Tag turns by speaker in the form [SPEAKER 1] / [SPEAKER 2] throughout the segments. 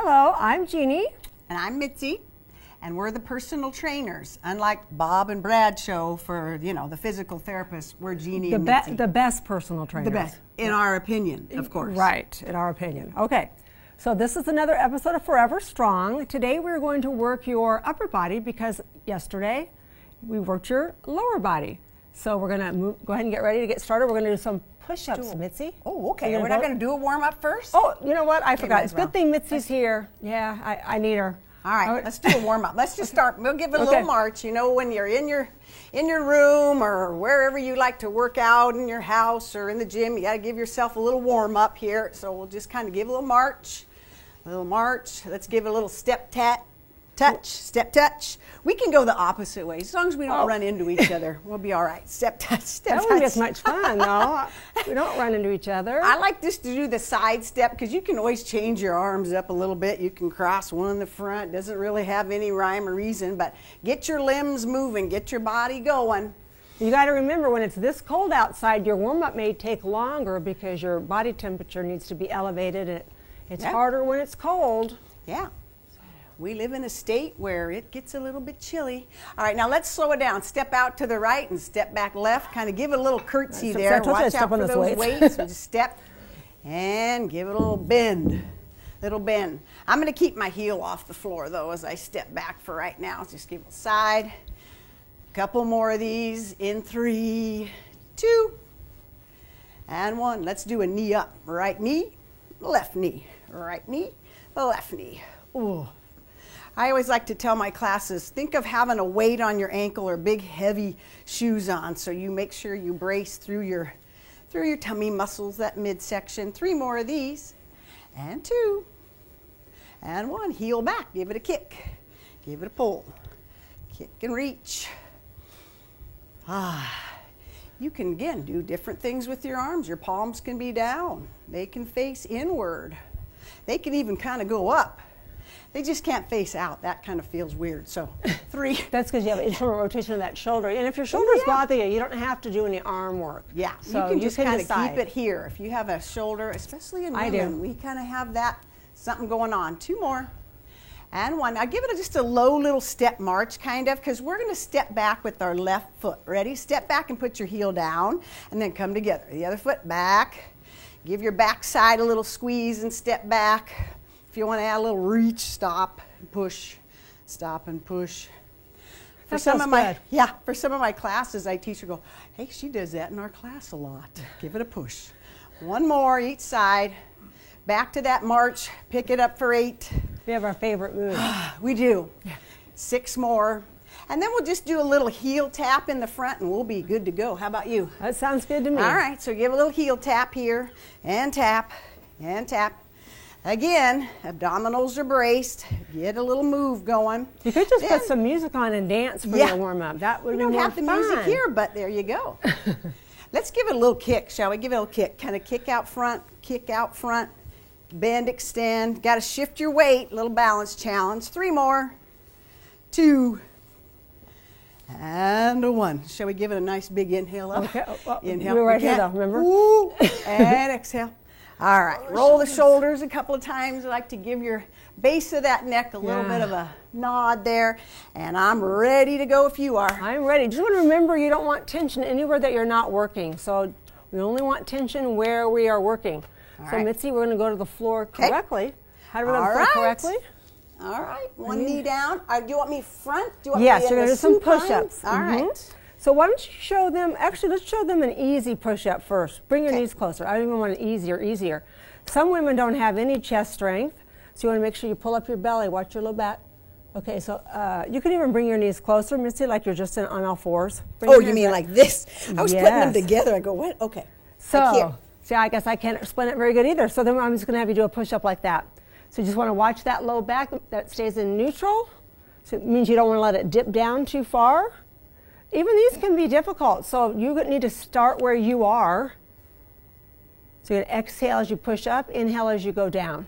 [SPEAKER 1] Hello, I'm Jeannie.
[SPEAKER 2] And I'm Mitzi, and we're the personal trainers. Unlike Bob and Bradshaw for, the physical therapists, we're Jeannie and Mitzi.
[SPEAKER 1] The best personal trainers.
[SPEAKER 2] The best, in our opinion, of course.
[SPEAKER 1] Right, in our opinion. Okay, so this is another episode of Forever Strong. Today we're going to work your upper body because yesterday we worked your lower body. So we're going to go ahead and get ready to get started. We're going to do some push-ups, Mitzi.
[SPEAKER 2] Oh, okay. We're not going to do a warm-up first?
[SPEAKER 1] Oh, you know what? I forgot. It's a good thing Mitzi's here. Yeah, I need her.
[SPEAKER 2] All right, let's do a warm-up. Let's just start. We'll give it a little march. You know, when you're in your room or wherever you like to work out, in your house or in the gym, you got to give yourself a little warm-up here. So we'll just kind of give a little march. Let's give it a little step step touch. We can go the opposite way as long as we don't run into each other. We'll be all right. Step touch, step touch.
[SPEAKER 1] That wouldn't be as much fun, though. We don't run into each other.
[SPEAKER 2] I like just to do the side step because you can always change your arms up a little bit. You can cross one in the front. Doesn't really have any rhyme or reason, but get your limbs moving, get your body going.
[SPEAKER 1] You got to remember, when it's this cold outside, your warm-up may take longer because your body temperature needs to be elevated. It's harder when it's cold.
[SPEAKER 2] Yeah. We live in a state where it gets a little bit chilly. All right, now let's slow it down. Step out to the right and step back left. Kind of give it a little curtsy there. Watch out for those weights. Just step and give it a little bend. I'm going to keep my heel off the floor, though, as I step back for right now. Just give it a side. A couple more of these in 3, 2, and 1. Let's do a knee up. Right knee, left knee. Right knee, left knee. Ooh. I always like to tell my classes, think of having a weight on your ankle or big heavy shoes on, so you make sure you brace through your tummy muscles, that midsection. 3 more of these, and 2, and 1. Heel back, give it a kick, give it a pull, kick and reach. You can, again, do different things with your arms. Your palms can be down. They can face inward. They can even kind of go up. They just can't face out. That kind of feels weird. So 3.
[SPEAKER 1] That's because you have internal rotation of that shoulder. And if your shoulders bother you, you don't have to do any arm work.
[SPEAKER 2] Yeah,
[SPEAKER 1] so
[SPEAKER 2] you can just kind of keep it here. If you have a shoulder, especially in women, we kind of have that something going on. 2 more and 1. Now give it just a low little step march kind of, because we're going to step back with our left foot. Ready? Step back and put your heel down and then come together. The other foot back. Give your back side a little squeeze and step back. If you want to add a little reach, stop and push, stop and push. For some of my classes, I teach her, go, hey, she does that in our class a lot. Give it a push. 1 more each side. Back to that march. Pick it up for 8.
[SPEAKER 1] We have our favorite move.
[SPEAKER 2] We do. 6 more. And then we'll just do a little heel tap in the front and we'll be good to go. How about you?
[SPEAKER 1] That sounds good to me.
[SPEAKER 2] All right, so give a little heel tap here and tap and tap. Again, abdominals are braced. Get a little move going.
[SPEAKER 1] You could just put some music on and dance for your warm-up. That would be more fun.
[SPEAKER 2] We don't have the music here, but there you go. Let's give it a little kick, shall we? Give it a little kick. Kind of kick out front, bend, extend. Got to shift your weight. Little balance challenge. 3 more. 2. And 1. Shall we give it a nice big inhale up?
[SPEAKER 1] Okay.
[SPEAKER 2] Inhale.
[SPEAKER 1] We're right here, though, remember?
[SPEAKER 2] Ooh. And exhale. All right, roll the shoulders a couple of times. I like to give your base of that neck a little bit of a nod there. And I'm ready to go if you are.
[SPEAKER 1] I'm ready. Just want to remember, you don't want tension anywhere that you're not working. So we only want tension where we are working. So Mitzi, we're going to go to the floor correctly. How do we go to the floor correctly?
[SPEAKER 2] All right, 1 knee down. Do you want me front? Do you want
[SPEAKER 1] me
[SPEAKER 2] you're
[SPEAKER 1] going to do some push-ups.
[SPEAKER 2] All right.
[SPEAKER 1] So why don't you show them, actually let's show them an easy push-up first. Bring your knees closer. I don't even want it easier. Some women don't have any chest strength, so you want to make sure you pull up your belly, watch your low back. Okay, so you can even bring your knees closer, Misty, like you're just on all fours.
[SPEAKER 2] You mean like this? I was putting them together. I go, what? Okay.
[SPEAKER 1] So, see, I guess I can't explain it very good either. So then I'm just going to have you do a push-up like that. So you just want to watch that low back that stays in neutral. So it means you don't want to let it dip down too far. Even these can be difficult, so you need to start where you are. So you're going to exhale as you push up, inhale as you go down.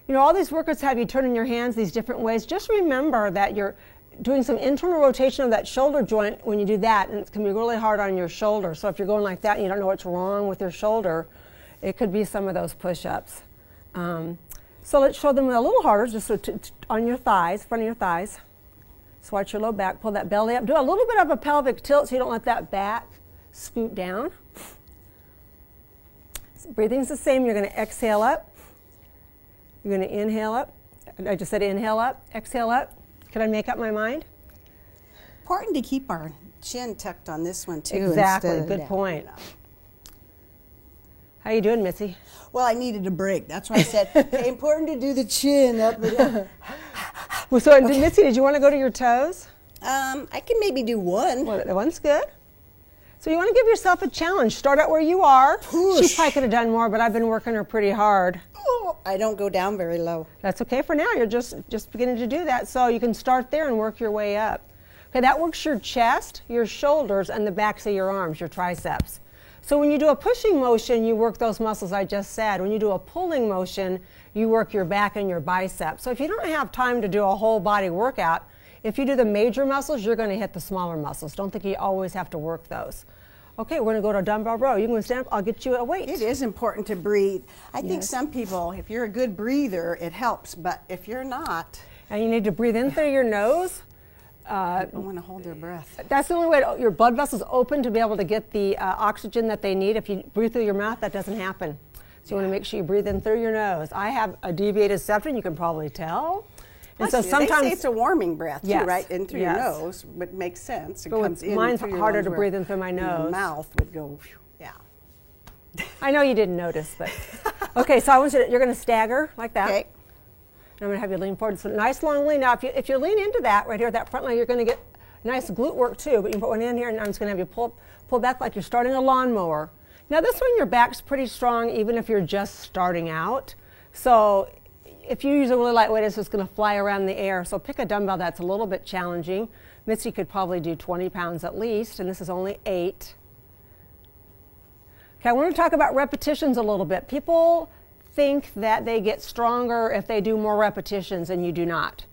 [SPEAKER 1] You know, all these workouts have you turning your hands these different ways. Just remember that you're doing some internal rotation of that shoulder joint when you do that, and it's going to be really hard on your shoulder. So if you're going like that and you don't know what's wrong with your shoulder, it could be some of those push-ups. So let's show them a little harder, just so on your thighs, front of your thighs. So watch your low back, pull that belly up. Do a little bit of a pelvic tilt so you don't let that back scoot down. So breathing's the same. You're going to exhale up. You're going to inhale up. I just said inhale up, exhale up. Can I make up my mind?
[SPEAKER 2] Important to keep our chin tucked on this one, too.
[SPEAKER 1] Exactly. Good point. How you doing, Mitzi?
[SPEAKER 2] Well, I needed a break. That's why I said, okay, important to do the chin up and down.
[SPEAKER 1] Well, so, okay. Mitzi, did you want to go to your toes?
[SPEAKER 2] I can maybe do one.
[SPEAKER 1] Well, one's good. So you want to give yourself a challenge. Start out where you are.
[SPEAKER 2] Push.
[SPEAKER 1] She probably could have done more, but I've been working her pretty hard.
[SPEAKER 2] Oh, I don't go down very low.
[SPEAKER 1] That's okay for now. You're just beginning to do that. So you can start there and work your way up. Okay, that works your chest, your shoulders, and the backs of your arms, your triceps. So when you do a pushing motion, you work those muscles I just said. When you do a pulling motion, you work your back and your biceps. So if you don't have time to do a whole body workout, if you do the major muscles, you're going to hit the smaller muscles. Don't think you always have to work those. Okay, we're going to go to a dumbbell row. You can stand up. I'll get you a weight.
[SPEAKER 2] It is important to breathe. I think some people, if you're a good breather, it helps. But if you're not.
[SPEAKER 1] And you need to breathe in through your nose.
[SPEAKER 2] People want to hold their breath.
[SPEAKER 1] That's the only way your blood vessels open to be able to get the oxygen that they need. If you breathe through your mouth, that doesn't happen. So you want to make sure you breathe in through your nose. I have a deviated septum, you can probably tell. And so sometimes
[SPEAKER 2] they say it's a warming breath too, right? In through your
[SPEAKER 1] yes.
[SPEAKER 2] nose, but it makes sense. It
[SPEAKER 1] But
[SPEAKER 2] comes in
[SPEAKER 1] mine's
[SPEAKER 2] through your
[SPEAKER 1] harder
[SPEAKER 2] lungs
[SPEAKER 1] to breathe in through my nose.
[SPEAKER 2] Your mouth would go, yeah.
[SPEAKER 1] I know you didn't notice, but okay. So I want you're going to stagger like that.
[SPEAKER 2] Okay.
[SPEAKER 1] And I'm going to have you lean forward. So nice long lean. Now, if you lean into that right here, that front leg, you're going to get nice glute work too. But you can put one in here, and I'm just going to have you pull back like you're starting a lawnmower. Now, this one, your back's pretty strong, even if you're just starting out. So if you use a really light weight, it's just going to fly around the air. So pick a dumbbell that's a little bit challenging. Mitzi could probably do 20 pounds at least, and this is only 8. Okay, I want to talk about repetitions a little bit. People think that they get stronger if they do more repetitions, and you do not.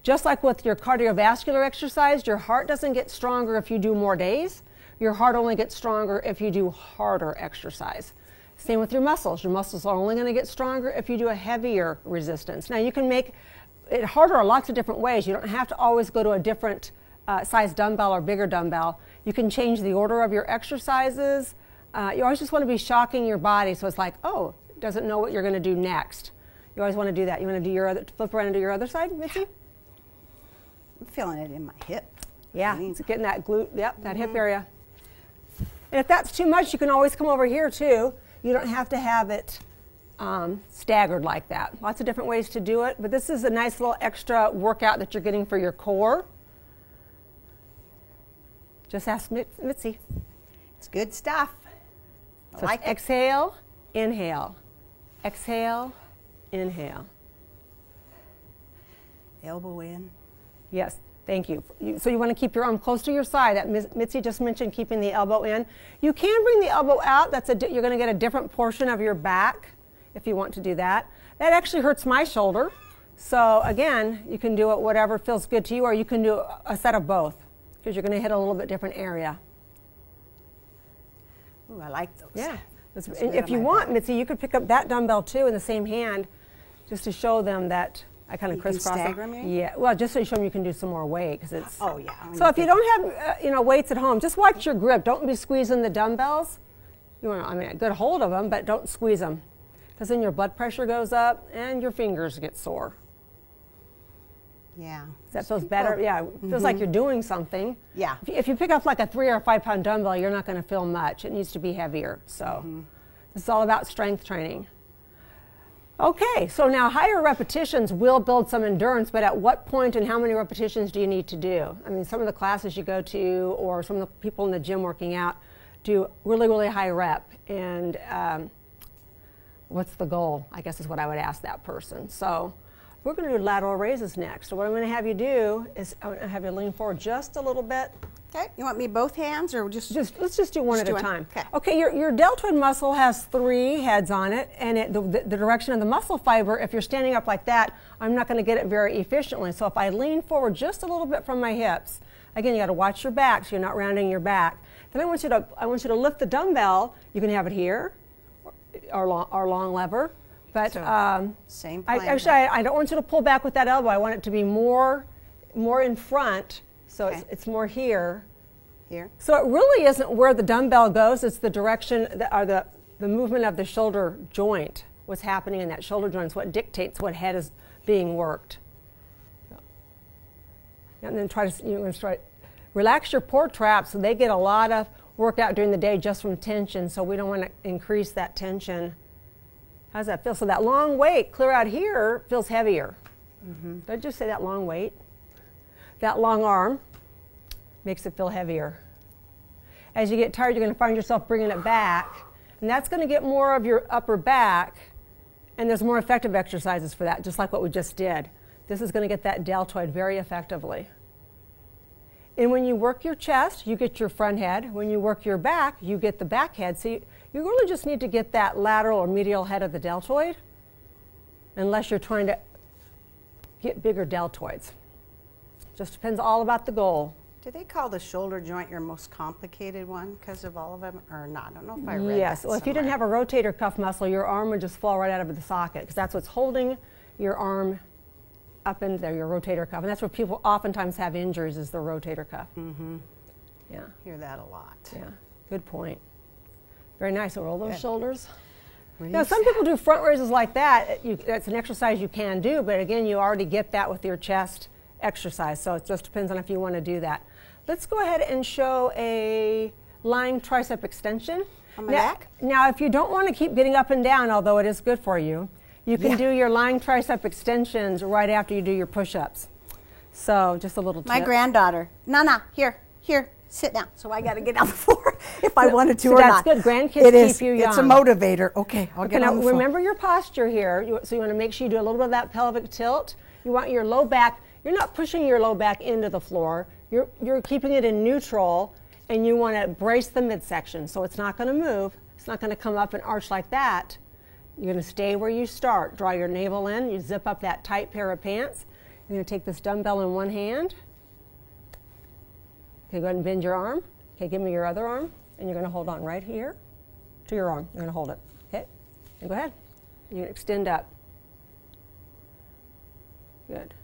[SPEAKER 1] Just like with your cardiovascular exercise, your heart doesn't get stronger if you do more days. Your heart only gets stronger if you do harder exercise. Same with your muscles. Your muscles are only going to get stronger if you do a heavier resistance. Now, you can make it harder in lots of different ways. You don't have to always go to a different size dumbbell or bigger dumbbell. You can change the order of your exercises. You always just want to be shocking your body so it's like, oh, it doesn't know what you're going to do next. You always want to do that. You want to do your other, flip around and do your other side, Mitzi?
[SPEAKER 2] I'm feeling it in my hip.
[SPEAKER 1] Yeah, it's getting that glute, yep, that hip area. And if that's too much, you can always come over here too. You don't have to have it staggered like that. Lots of different ways to do it, but this is a nice little extra workout that you're getting for your core. Just ask Mitzi.
[SPEAKER 2] It's good stuff.
[SPEAKER 1] So like exhale, inhale. Exhale, inhale.
[SPEAKER 2] Elbow in.
[SPEAKER 1] Yes, thank you. So you want to keep your arm close to your side. That Mitzi just mentioned keeping the elbow in. You can bring the elbow out. You're going to get a different portion of your back if you want to do that. That actually hurts my shoulder. So again, you can do it whatever feels good to you, or you can do a set of both because you're going to hit a little bit different area.
[SPEAKER 2] Ooh, I like those.
[SPEAKER 1] Yeah. If you want, Mitzi, you could pick up that dumbbell too in the same hand just to show them that I kind of crisscross
[SPEAKER 2] them.
[SPEAKER 1] Yeah, well, just so you show them you can do some more weight because it's.
[SPEAKER 2] Oh yeah.
[SPEAKER 1] So if you don't have weights at home, just watch your grip. Don't be squeezing the dumbbells. You want a good hold of them, but don't squeeze them because then your blood pressure goes up and your fingers get sore.
[SPEAKER 2] Yeah.
[SPEAKER 1] That feels better. Yeah, it feels like you're doing something.
[SPEAKER 2] Yeah.
[SPEAKER 1] If you pick up like a 3 or 5 pound dumbbell, you're not going to feel much. It needs to be heavier. So this is all about strength training. Okay, so now higher repetitions will build some endurance, but at what point and how many repetitions do you need to do? I mean, some of the classes you go to or some of the people in the gym working out do really, really high rep. And what's the goal, I guess is what I would ask that person. So we're going to do lateral raises next. So what I'm going to have you do is I'm going to have you lean forward just a little bit.
[SPEAKER 2] Okay, you want me both hands or just
[SPEAKER 1] let's just do one at a time.
[SPEAKER 2] Okay,
[SPEAKER 1] your deltoid muscle has 3 heads on it, and the direction of the muscle fiber, if you're standing up like that, I'm not going to get it very efficiently. So if I lean forward just a little bit from my hips, again, you got to watch your back so you're not rounding your back. Then I want you to lift the dumbbell. You can have it here. our long lever. But
[SPEAKER 2] so, same plan.
[SPEAKER 1] I don't want you to pull back with that elbow. I want it to be more in front, so it's more here.
[SPEAKER 2] Here.
[SPEAKER 1] So it really isn't where the dumbbell goes. It's the direction or the movement of the shoulder joint. What's happening in that shoulder joint is what dictates what head is being worked. And then try to relax your core traps. So they get a lot of workout during the day just from tension. So we don't want to increase that tension. How does that feel? So that long weight clear out here feels heavier. Mm-hmm. Don't just say that long weight. That long arm makes it feel heavier. As you get tired, you're going to find yourself bringing it back, and that's going to get more of your upper back, and there's more effective exercises for that, just like what we just did. This is going to get that deltoid very effectively. And when you work your chest, you get your front head. When you work your back, you get the back head. So you really just need to get that lateral or medial head of the deltoid, unless you're trying to get bigger deltoids. Just depends all about the goal.
[SPEAKER 2] Do they call the shoulder joint your most complicated one because of all of them, or not? I don't know if I read
[SPEAKER 1] Yes.
[SPEAKER 2] that
[SPEAKER 1] Well, if you didn't have a rotator cuff muscle, your arm would just fall right out of the socket because that's what's holding your arm up in there, your rotator cuff. And that's where people oftentimes have injuries is the rotator cuff.
[SPEAKER 2] Mm-hmm.
[SPEAKER 1] Yeah.
[SPEAKER 2] Hear that a lot.
[SPEAKER 1] Yeah. Good point. Very nice. Roll those shoulders.
[SPEAKER 2] Release.
[SPEAKER 1] Now, some people do front raises like that. That's an exercise you can do, but again, you already get that with your chest exercise, so it just depends on if you want to do that. Let's go ahead and show a lying tricep extension.
[SPEAKER 2] On my back?
[SPEAKER 1] Now, if you don't want to keep getting up and down, although it is good for you, you can do your lying tricep extensions right after you do your push-ups. So just a little tip.
[SPEAKER 2] My granddaughter, Nana, here, sit down. So I got to get on the floor if I wanted to or not.
[SPEAKER 1] That's good. Grandkids keep you young.
[SPEAKER 2] It's a motivator. Okay, I'll get on the floor.
[SPEAKER 1] Remember your posture here. So you want to make sure you do a little bit of that pelvic tilt. You want your low back. You're not pushing your low back into the floor. You're keeping it in neutral, and you want to brace the midsection. So it's not going to move. It's not going to come up and arch like that. You're going to stay where you start. Draw your navel in. You zip up that tight pair of pants. You're going to take this dumbbell in one hand. Okay, go ahead and bend your arm. Okay, give me your other arm. And you're going to hold on right here to your arm. You're going to hold it. Okay, and go ahead. You're going to extend up. Good.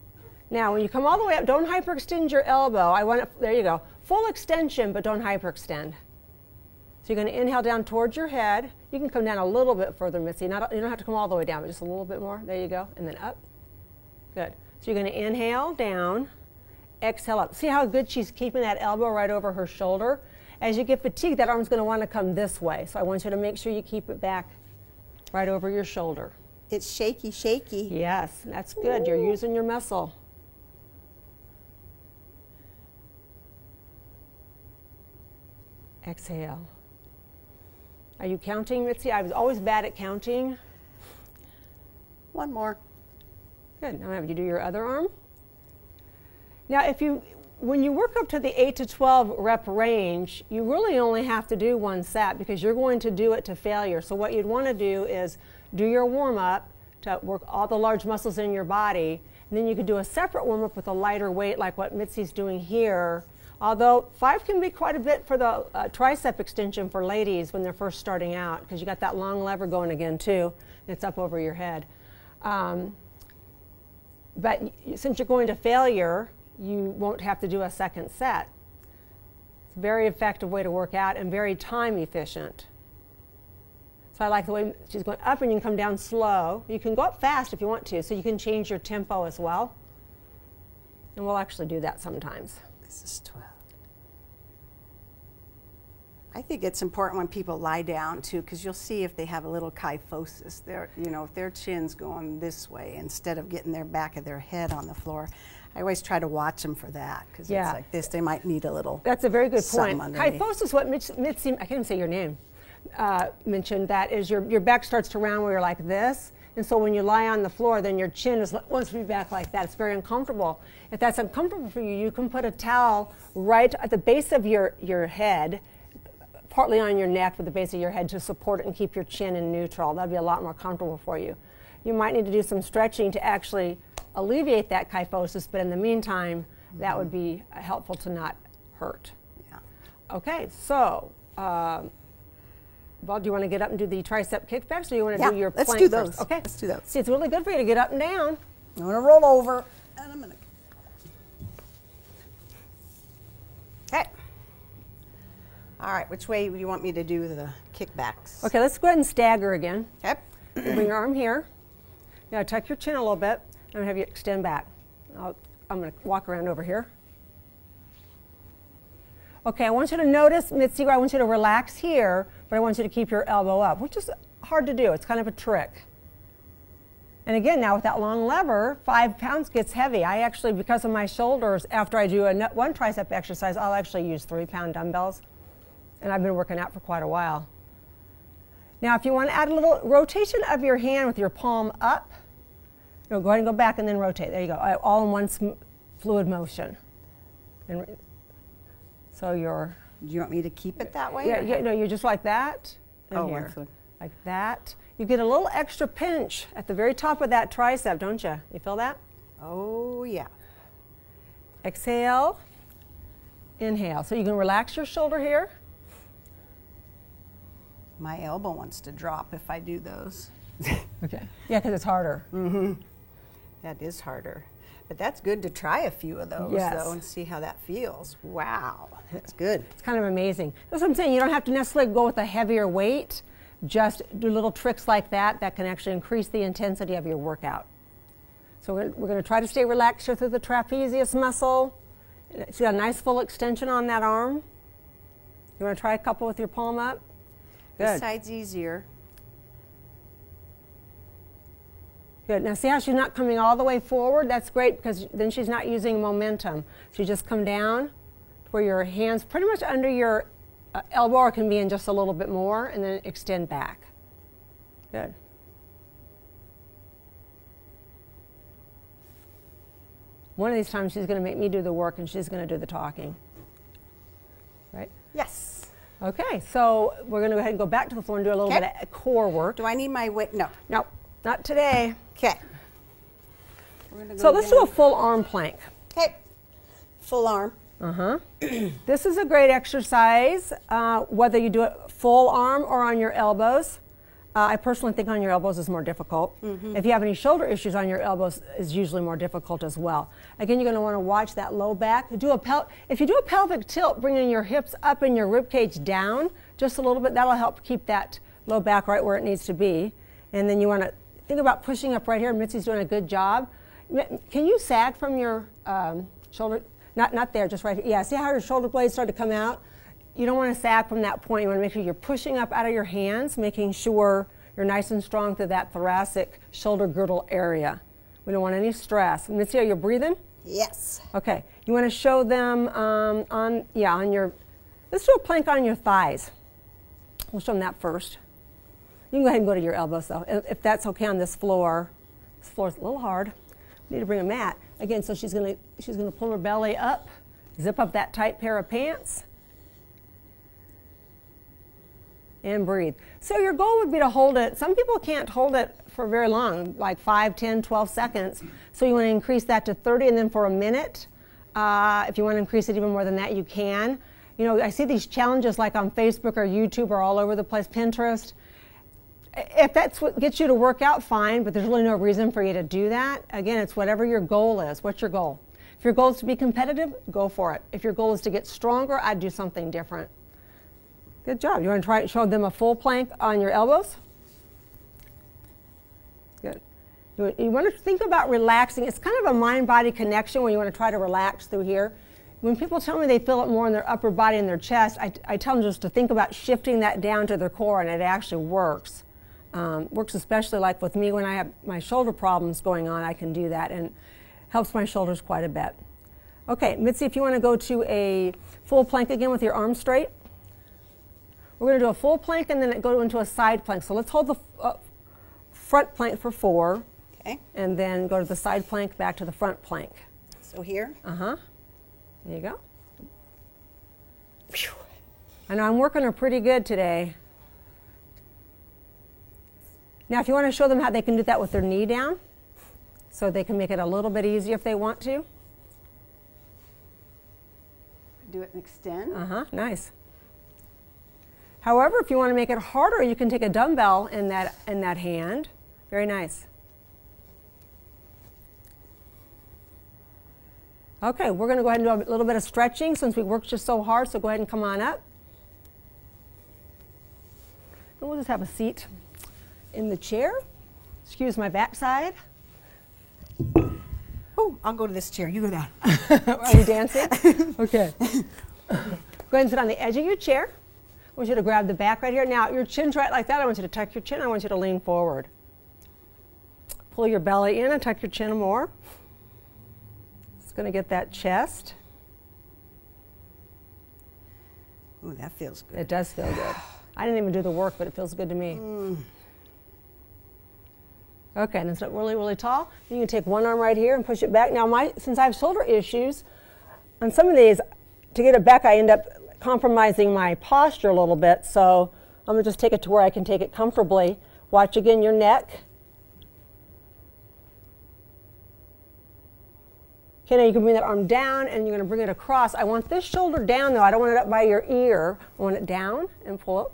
[SPEAKER 1] Now, when you come all the way up, don't hyperextend your elbow. There you go. Full extension, but don't hyperextend. So you're going to inhale down towards your head. You can come down a little bit further, Mitzi. You don't have to come all the way down, but just a little bit more. There you go. And then up. Good. So you're going to inhale down, exhale up. See how good she's keeping that elbow right over her shoulder? As you get fatigued, that arm's going to want to come this way. So I want you to make sure you keep it back right over your shoulder.
[SPEAKER 2] It's shaky, shaky.
[SPEAKER 1] Yes, that's good. You're using your muscle. Exhale. Are you counting, Mitzi? I was always bad at counting.
[SPEAKER 2] One more.
[SPEAKER 1] Good. Now have you do your other arm. Now, when you work up to the 8 to 12 rep range, you really only have to do one set because you're going to do it to failure. So what you'd want to do is do your warm-up to work all the large muscles in your body, and then you could do a separate warm-up with a lighter weight like what Mitzi's doing here. Although 5 can be quite a bit for the tricep extension for ladies when they're first starting out because you got that long lever going again too, and it's up over your head. But since you're going to failure, you won't have to do a second set. It's a very effective way to work out and very time efficient. So I like the way she's going up and you can come down slow. You can go up fast if you want to, so you can change your tempo as well. And we'll actually do that sometimes.
[SPEAKER 2] This is 12. I think it's important when people lie down too, because you'll see if they have a little kyphosis. If their chin's going this way instead of getting their back of their head on the floor. I always try to watch them for that because it's like this. They might need a little.
[SPEAKER 1] That's a very good point.
[SPEAKER 2] Underneath.
[SPEAKER 1] Kyphosis, what Mitzi, I can't even say your name, mentioned, that is your back starts to round where you're like this. And so when you lie on the floor, then your chin wants to be back like that. It's very uncomfortable. If that's uncomfortable for you, you can put a towel right at the base of your head, partly on your neck with the base of your head to support it and keep your chin in neutral. That'd be a lot more comfortable for you. You might need to do some stretching to actually alleviate that kyphosis, but in the meantime, that would be helpful to not hurt.
[SPEAKER 2] Yeah.
[SPEAKER 1] Okay, so Well, do you want to get up and do the tricep kickbacks, or do you want to do your plank
[SPEAKER 2] let's do those.
[SPEAKER 1] first? Okay,
[SPEAKER 2] let's do those.
[SPEAKER 1] See, it's really good for you to get up and down.
[SPEAKER 2] I'm going to roll over, and I'm going to. Okay. All right, which way do you want me to do the kickbacks?
[SPEAKER 1] Okay, let's go ahead and stagger again.
[SPEAKER 2] Okay.
[SPEAKER 1] Bring your arm here. Now tuck your chin a little bit. I'm going to have you extend back. I'm going to walk around over here. Okay, I want you to notice, Mitzi, I want you to relax here, but I want you to keep your elbow up, which is hard to do. It's kind of a trick. And again, now with that long lever, 5 pounds gets heavy. I actually, because of my shoulders, after I do one tricep exercise, I'll actually use 3-pound dumbbells. And I've been working out for quite a while. Now, if you want to add a little rotation of your hand with your palm up, go ahead and go back and then rotate. There you go, all in one fluid motion. And so you're...
[SPEAKER 2] Do you want me to keep it that way?
[SPEAKER 1] Yeah, no, you're just like that. And here,
[SPEAKER 2] one foot.
[SPEAKER 1] Like that. You get a little extra pinch at the very top of that tricep, don't you? You feel that?
[SPEAKER 2] Oh, yeah.
[SPEAKER 1] Exhale. Inhale. So you can relax your shoulder here.
[SPEAKER 2] My elbow wants to drop if I do those.
[SPEAKER 1] Okay. Yeah, because it's harder.
[SPEAKER 2] Mm-hmm. That is harder. But that's good to try a few of those, though, and see how that feels. Wow, that's good.
[SPEAKER 1] It's kind of amazing. That's what I'm saying. You don't have to necessarily go with a heavier weight. Just do little tricks like that can actually increase the intensity of your workout. So we're going to try to stay relaxed here through the trapezius muscle. See a nice full extension on that arm. You want to try a couple with your palm up? Good.
[SPEAKER 2] This side's easier.
[SPEAKER 1] Good. Now see how she's not coming all the way forward? That's great because then she's not using momentum. She just come down where your hands pretty much under your elbow, or can be in just a little bit more, and then extend back. Good. One of these times she's going to make me do the work and she's going to do the talking. Right?
[SPEAKER 2] Yes.
[SPEAKER 1] Okay, so we're going to go ahead and go back to the floor and do a little bit of core work.
[SPEAKER 2] Do I need my weight? No.
[SPEAKER 1] No, not today.
[SPEAKER 2] Okay.
[SPEAKER 1] So let's do a full arm plank.
[SPEAKER 2] Okay. Full arm.
[SPEAKER 1] This is a great exercise, whether you do it full arm or on your elbows. I personally think on your elbows is more difficult. If you have any shoulder issues, on your elbows is usually more difficult as well. Again, you're going to want to watch that low back. If you do a pelvic tilt, bringing your hips up and your rib cage down just a little bit, that'll help keep that low back right where it needs to be. And then you want to think about pushing up right here. Mitzi's doing a good job. Can you sag from your shoulder? Not there, just right here. Yeah, see how your shoulder blades start to come out? You don't want to sag from that point. You want to make sure you're pushing up out of your hands, making sure you're nice and strong through that thoracic shoulder girdle area. We don't want any stress. Mitzi, are you breathing?
[SPEAKER 2] Yes.
[SPEAKER 1] Okay. You want to show them on your, let's do a plank on your thighs. We'll show them that first. You can go ahead and go to your elbows though, if that's okay on this floor. This floor's a little hard. We need to bring a mat. Again, so she's gonna pull her belly up, zip up that tight pair of pants, and breathe. So your goal would be to hold it. Some people can't hold it for very long, like 5, 10, 12 seconds. So you want to increase that to 30 and then for a minute. If you want to increase it even more than that, you can. You know, I see these challenges like on Facebook or YouTube or all over the place, Pinterest. If that's what gets you to work out, fine, but there's really no reason for you to do that. Again, it's whatever your goal is. What's your goal? If your goal is to be competitive, go for it. If your goal is to get stronger, I'd do something different. Good job. You want to try show them a full plank on your elbows? Good. You want to think about relaxing. It's kind of a mind-body connection when you want to try to relax through here. When people tell me they feel it more in their upper body and their chest, I tell them just to think about shifting that down to their core, and it actually works. Works especially like with me when I have my shoulder problems going on, I can do that and helps my shoulders quite a bit. Okay, Mitzi, if you want to go to a full plank again with your arms straight. We're going to do a full plank and then go into a side plank. So let's hold the front plank for 4.
[SPEAKER 2] Okay.
[SPEAKER 1] And then go to the side plank, back to the front plank.
[SPEAKER 2] So here?
[SPEAKER 1] There you go. Whew. I know I'm working her pretty good today. Now, if you want to show them how they can do that with their knee down, so they can make it a little bit easier if they want to.
[SPEAKER 2] Do it and extend.
[SPEAKER 1] Nice. However, if you want to make it harder, you can take a dumbbell in that hand. Very nice. Okay, we're going to go ahead and do a little bit of stretching since we worked just so hard, so go ahead and come on up. And we'll just have a seat in the chair. Excuse my backside.
[SPEAKER 2] Oh, I'll go to this chair. You go down.
[SPEAKER 1] Are we dancing? Okay. Go ahead and sit on the edge of your chair. I want you to grab the back right here. Now, your chin's right like that. I want you to tuck your chin. I want you to lean forward. Pull your belly in and tuck your chin more. It's going to get that chest.
[SPEAKER 2] Ooh, that feels good.
[SPEAKER 1] It does feel good. I didn't even do the work, but it feels good to me. Okay, and it's not really, really tall. You can take one arm right here and push it back. Now, since I have shoulder issues, on some of these, to get it back, I end up compromising my posture a little bit. So I'm going to just take it to where I can take it comfortably. Watch again your neck. Okay, now you can bring that arm down and you're going to bring it across. I want this shoulder down though. I don't want it up by your ear. I want it down and pull it.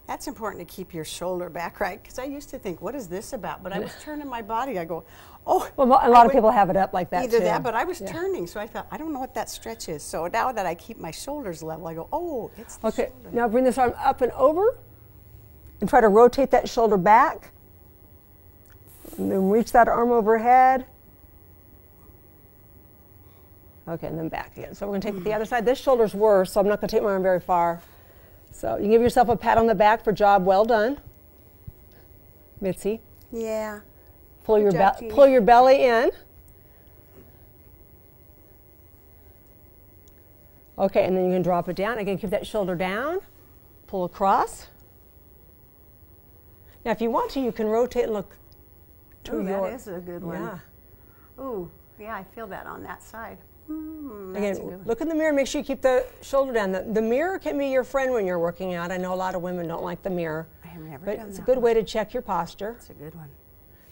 [SPEAKER 2] That's important to keep your shoulder back, right? Because I used to think, what is this about? But I was turning my body. I go, oh.
[SPEAKER 1] Well, a lot of people have it up like that
[SPEAKER 2] either
[SPEAKER 1] too.
[SPEAKER 2] That, but I was turning. So I thought, I don't know what that stretch is. So now that I keep my shoulders level, I go, oh, it's the shoulder.
[SPEAKER 1] Now bring this arm up and over and try to rotate that shoulder back. And then reach that arm overhead. Okay, and then back again. So we're going to take the other side. This shoulder's worse, so I'm not going to take my arm very far. So you can give yourself a pat on the back for job well done. Mitzi.
[SPEAKER 2] Yeah.
[SPEAKER 1] Pull your belly in. Okay, and then you can drop it down. Again, keep that shoulder down. Pull across. Now, if you want to, you can rotate and look to your...
[SPEAKER 2] That is a good one.
[SPEAKER 1] Yeah.
[SPEAKER 2] Ooh, yeah, I feel that on that side.
[SPEAKER 1] Again, look in the mirror, make sure you keep the shoulder down. The mirror can be your friend when you're working out. I know a lot of women don't like the mirror.
[SPEAKER 2] I have never
[SPEAKER 1] but
[SPEAKER 2] done
[SPEAKER 1] it's
[SPEAKER 2] that
[SPEAKER 1] a good
[SPEAKER 2] one.
[SPEAKER 1] way to check your posture.
[SPEAKER 2] It's a good one.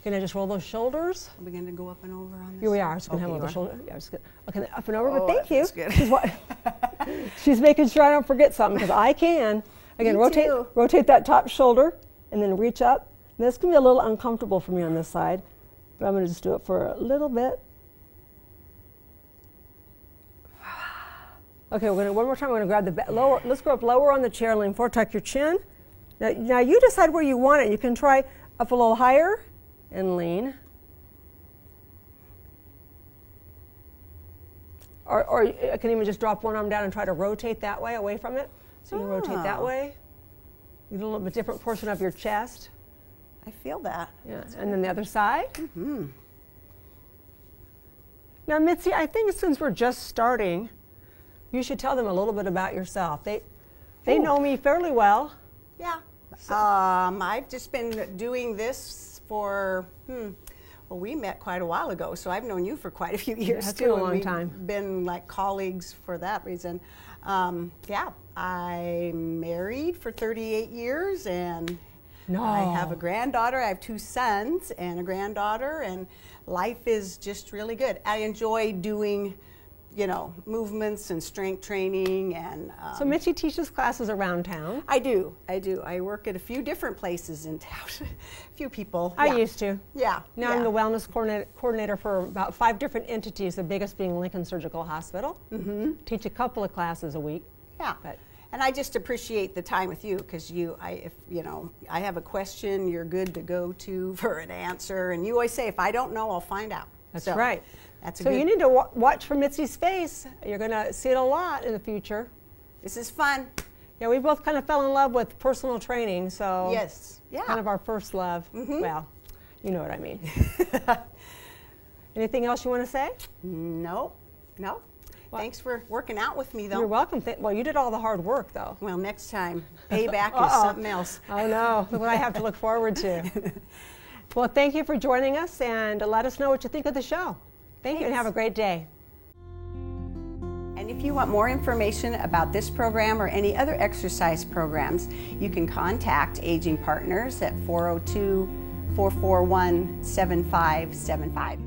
[SPEAKER 1] Can I just roll those shoulders?
[SPEAKER 2] Are we going to go up and over on this?
[SPEAKER 1] Here we are. I'm just going to have the shoulder. Yeah, okay, up and over,
[SPEAKER 2] Oh,
[SPEAKER 1] but thank you.
[SPEAKER 2] That's good.
[SPEAKER 1] She's making sure I don't forget something because I can. Again, rotate that top shoulder and then reach up. Now, this can be a little uncomfortable for me on this side, but I'm going to just do it for a little bit. Okay, one more time. We're going to grab the lower. Let's go up lower on the chair, lean forward, tuck your chin. Now you decide where you want it. You can try up a little higher and lean. Or I can even just drop one arm down and try to rotate that way, away from it. So you can rotate that way. Get a little bit different portion of your chest.
[SPEAKER 2] I feel that.
[SPEAKER 1] Yeah, and then the other side. Mm-hmm. Now, Mitzi, I think since we're just starting, you should tell them a little bit about yourself. They know me fairly well.
[SPEAKER 2] Yeah. I've just been doing this for, well, we met quite a while ago, so I've known you for quite a few years,
[SPEAKER 1] That's
[SPEAKER 2] too.
[SPEAKER 1] been a long time.
[SPEAKER 2] Been like colleagues for that reason. Yeah, I'm married for 38 years, and I have a granddaughter. I have 2 sons and a granddaughter, and life is just really good. I enjoy doing, movements and strength training. And
[SPEAKER 1] so Mitzi teaches classes around town.
[SPEAKER 2] I do. I work at a few different places in town. A few people.
[SPEAKER 1] I used to.
[SPEAKER 2] Yeah.
[SPEAKER 1] Now I'm the wellness coordinator for about 5 different entities, the biggest being Lincoln Surgical Hospital. Mm-hmm. Teach a couple of classes a week.
[SPEAKER 2] Yeah. And I just appreciate the time with you because if I have a question, you're good to go to for an answer. And you always say, if I don't know, I'll find out.
[SPEAKER 1] That's right.
[SPEAKER 2] So
[SPEAKER 1] you need to watch for Mitzi's face. You're going to see it a lot in the future.
[SPEAKER 2] This is fun.
[SPEAKER 1] Yeah, we both kind of fell in love with personal training, so
[SPEAKER 2] yes, yeah,
[SPEAKER 1] kind of our first love. Mm-hmm. Well, you know what I mean. Anything else you want to say?
[SPEAKER 2] No. Well, thanks for working out with me, though.
[SPEAKER 1] You're welcome. Well, you did all the hard work, though.
[SPEAKER 2] Well, next time, payback is something else.
[SPEAKER 1] I know. Look what I have to look forward to. Well, thank you for joining us, and let us know what you think of the show. Thank you, and have a great day.
[SPEAKER 2] And if you want more information about this program or any other exercise programs, you can contact Aging Partners at 402-441-7575.